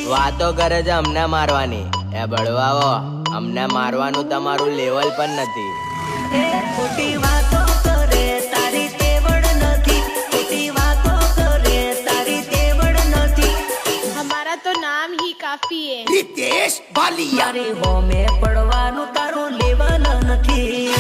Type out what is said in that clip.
વાતો કરે છે અમને મારવાની. એ બળવાઓ, અમને મારવાનું તમારું લેવલ પણ નથી. ખોટી વાતો કરે તારી તેવડ નથી, ખોટી વાતો કરે તારી તેવડ નથી. हमारा तो नाम ही काफी है. रितेश बालिया મારી હોમે પડવાનું તારું લેવલ નથી.